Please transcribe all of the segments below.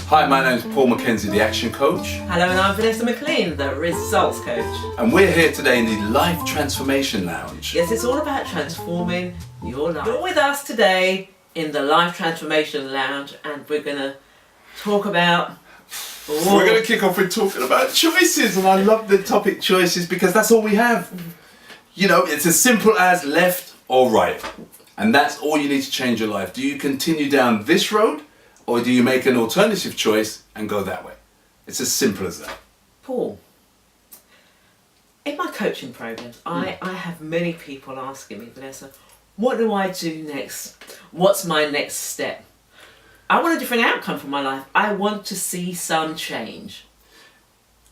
Hi, my name is Paul McKenzie, the Action Coach. Hello, and I'm Vanessa McLean, the Results Coach. And we're here today in the Life Transformation Lounge. Yes, it's all about transforming your life. You're with us today in the Life Transformation Lounge, and we're going to talk about... We're going to kick off with talking about choices, and I love the topic choices because that's all we have. You know, it's as simple as left or right. And that's all you need to change your life. Do you continue down this road, or do you make an alternative choice and go that way? It's as simple as that. Paul, in my coaching programs, I have many people asking me, Vanessa, what do I do next? What's my next step? I want a different outcome for my life. I want to see some change.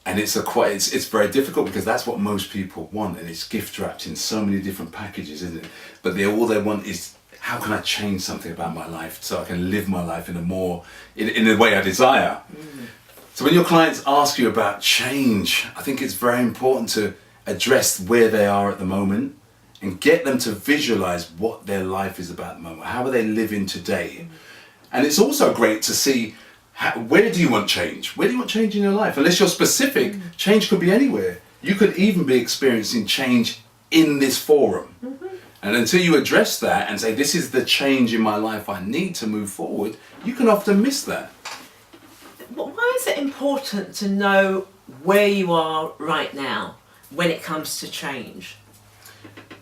And it's very difficult because that's what most people want, and it's gift wrapped in so many different packages, isn't it? But all they want is, how can I change something about my life so I can live my life in the way I desire? So when your clients ask you about change, I think it's very important to address where they are at the moment and get them to visualize what their life is about at the moment. How are they living today? And it's also great to see, where do you want change? Where do you want change in your life? Unless you're specific, change could be anywhere. You could even be experiencing change in this forum. And until you address that and say, this is the change in my life I need to move forward, you can often miss that. Why is it important to know where you are right now when it comes to change?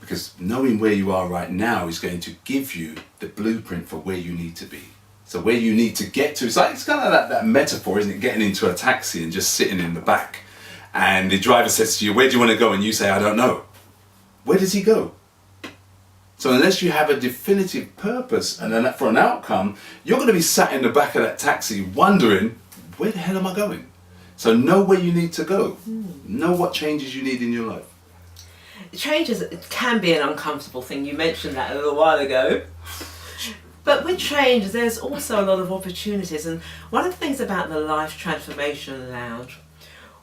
Because knowing where you are right now is going to give you the blueprint for where you need to be. So where you need to get to, it's kind of that metaphor, isn't it? Getting into a taxi and just sitting in the back. And the driver says to you, where do you want to go? And you say, I don't know. Where does he go? So unless you have a definitive purpose and for an outcome, you're going to be sat in the back of that taxi wondering, where the hell am I going? So know where you need to go. Know what changes you need in your life. Changes can be an uncomfortable thing. You mentioned that a little while ago. But with change, there's also a lot of opportunities. And one of the things about the Life Transformation Lounge,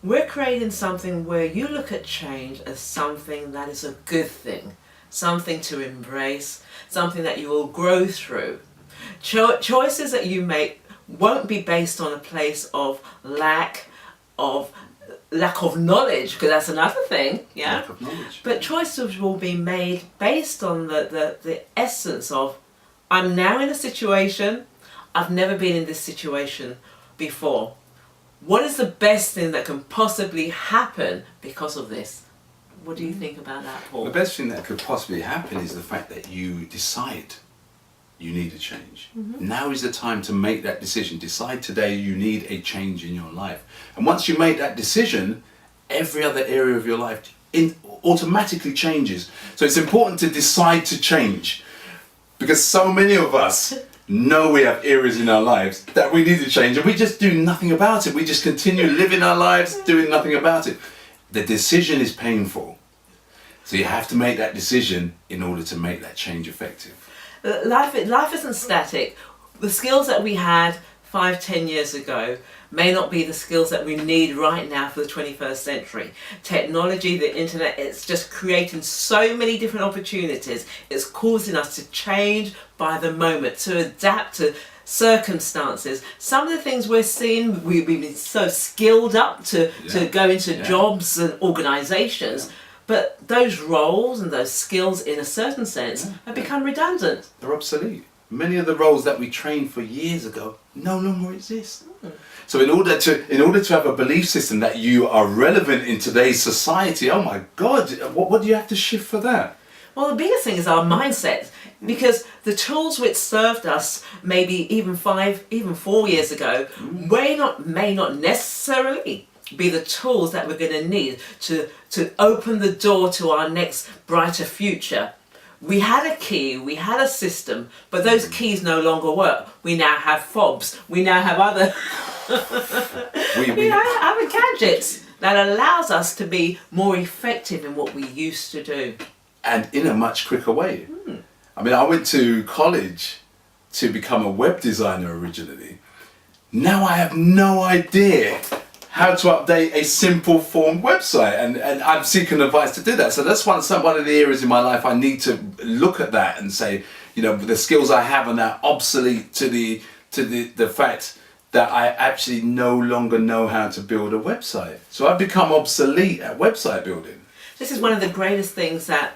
we're creating something where you look at change as something that is a good thing, something to embrace, something that you will grow through. Choices that you make won't be based on a place of lack of knowledge, because that's another thing, yeah. Lack of knowledge. But choices will be made based on the essence of, I'm now in a situation, I've never been in this situation before. What is the best thing that can possibly happen because of this? What do you think about that, Paul? The best thing that could possibly happen is the fact that you decide you need a change. Now is the time to make that decision. Decide today you need a change in your life. And once you make that decision, every other area of your life automatically changes. So it's important to decide to change, because so many of us know we have areas in our lives that we need to change, and we just do nothing about it. We just continue living our lives doing nothing about it. The decision is painful. So you have to make that decision in order to make that change effective. Life isn't static. The skills that we had 5-10 years ago may not be the skills that we need right now for the 21st century. Technology, the internet, it's just creating so many different opportunities. It's causing us to change by the moment, to adapt to circumstances. Some of the things we're seeing, we've been so skilled up to go into jobs and organisations. But those roles and those skills, in a certain sense, have become redundant. They're obsolete. Many of the roles that we trained for years ago no longer exist. So in order to have a belief system that you are relevant in today's society, oh my God, what do you have to shift for that? Well, the biggest thing is our mindset, because the tools which served us maybe even 4 years ago may not necessarily be the tools that we're going to need to open the door to our next brighter future. We had a key, we had a system, but those keys no longer work. We now have fobs. We now have other other gadgets that allows us to be more effective in what we used to do. And in a much quicker way. I mean, I went to college to become a web designer originally. Now I have no idea how to update a simple form website, and I'm seeking advice to do that. So that's one of the areas in my life I need to look at that and say, you know, the skills I have are now obsolete to the fact that I actually no longer know how to build a website. So I've become obsolete at website building. This is one of the greatest things that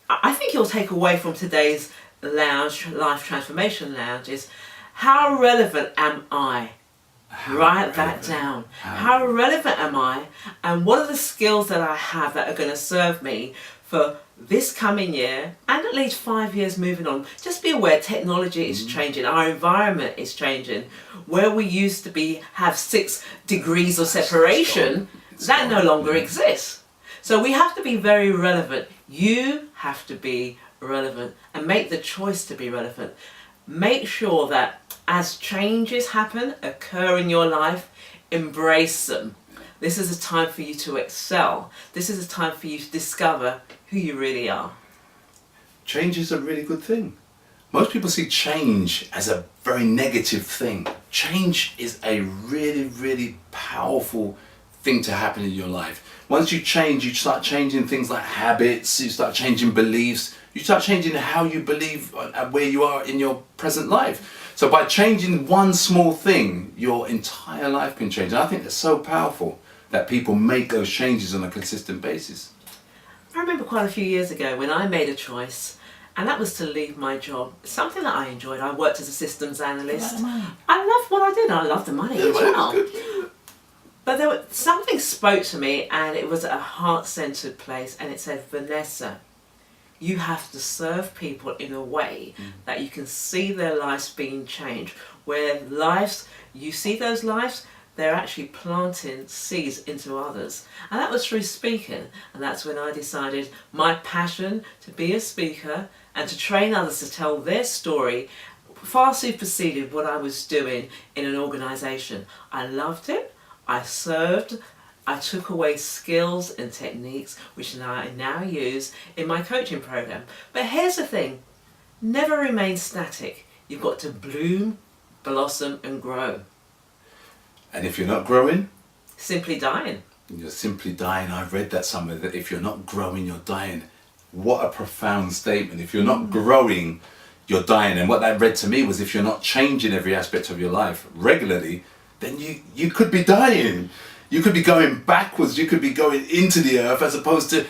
I think you'll take away from today's lounge, Life Transformation Lounge, is how relevant am I? Write that down. How relevant am I? And what are the skills that I have that are going to serve me for this coming year and at least 5 years moving on? Just be aware technology is changing, our environment is changing. Where we used to have 6 degrees of separation, that no longer exists. So we have to be very relevant. You have to be relevant and make the choice to be relevant. Make sure that as changes happen, occur in your life, embrace them. This is a time for you to excel. This is a time for you to discover who you really are. Change is a really good thing. Most people see change as a very negative thing. Change is a really, really powerful thing to happen in your life. Once you change, you start changing things like habits, you start changing beliefs, you start changing how you believe and where you are in your present life. So by changing one small thing, your entire life can change. And I think it's so powerful that people make those changes on a consistent basis. I remember quite a few years ago when I made a choice, and that was to leave my job. Something that I enjoyed. I worked as a systems analyst. I loved what I did. I loved the money as well. But something spoke to me, and it was a heart-centered place, and it said, Vanessa, you have to serve people in a way that you can see their lives being changed. Where you see those lives, they're actually planting seeds into others. And that was through speaking. And that's when I decided my passion to be a speaker and to train others to tell their story far superseded what I was doing in an organisation. I loved it. I served. I took away skills and techniques which I now use in my coaching program. But here's the thing, never remain static. You've got to bloom, blossom and grow. And if you're not growing? Simply dying. You're simply dying. I've read that somewhere, that if you're not growing, you're dying. What a profound statement. If you're not growing, you're dying. And what that read to me was, if you're not changing every aspect of your life regularly, then you could be dying. You could be going backwards. You could be going into the earth as opposed to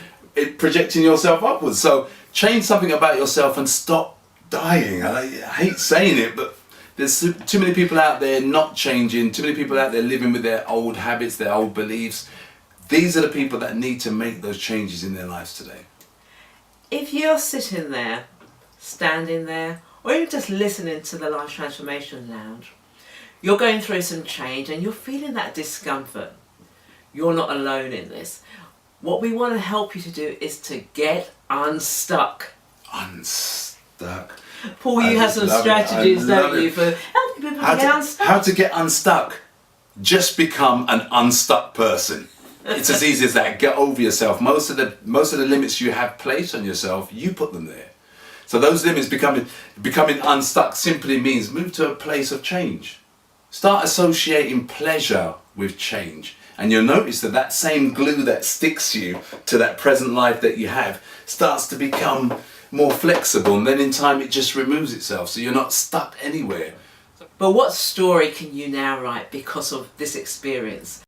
projecting yourself upwards. So change something about yourself and stop dying. I hate saying it, but there's too many people out there not changing, too many people out there living with their old habits, their old beliefs. These are the people that need to make those changes in their lives today. If you're sitting there, standing there, or even just listening to the Life Transformation Lounge, you're going through some change and you're feeling that discomfort. You're not alone in this. What we want to help you to do is to get unstuck. Unstuck. Paul, you have some strategies, don't you, for helping people to get unstuck? How to get unstuck? Just become an unstuck person. It's as easy as that. Get over yourself. Most of the limits you have placed on yourself, you put them there. So those limits becoming unstuck simply means move to a place of change. Start associating pleasure with change. And you'll notice that that same glue that sticks you to that present life that you have starts to become more flexible, and then in time it just removes itself, so you're not stuck anywhere. But what story can you now write because of this experience?